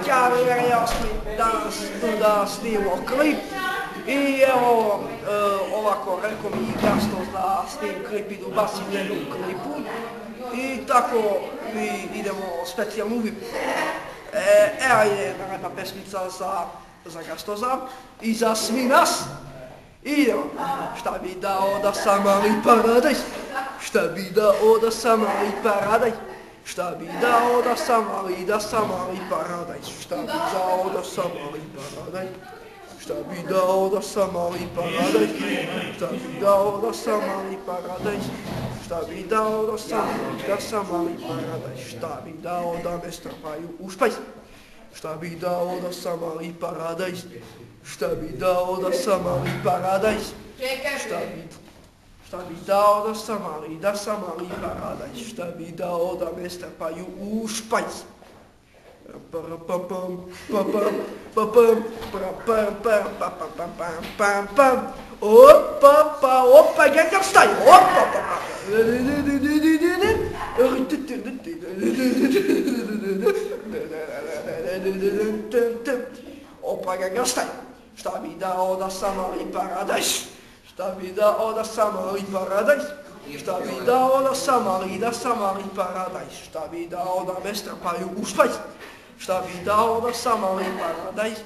Ćao, ja smo danas tu da snimamo klip i evo ovako rekao mi Gastos da snim klip i da ubacim jednu klipu i tako mi idemo specijalnu uvipu. Evo je jedna pesmica za Gastosa i za svi nas. Idemo. Šta bi dao da sam mali paradajz? Šta bi dao da sam mali paradajz? Šta bi dao da sam mali paradajz? Šta bi dao da sam mali paradajz? Šta bi dao da sam mali paradajz? Šta bi dao da sam mali paradajz? Šta bi dao da sam mali paradajz? Šta bi dao da me strpaju u špajz? Šta bi dao da sam mali paradajz? Šta bi dao da sam mali paradajz? Šta bi dao da sam mali paradajz? Šta bi dao da me strpaju u špajz? Opa, Gangnam Style! Opa, Gangnam Style! Šta bi dao da sam mali paradajz? Šta bi dao da sam mali paradajz? Šta bi dao da sam mali paradajz? Šta bi dao da me strpaju u špajz? Šta bi dao da sam mali paradajz?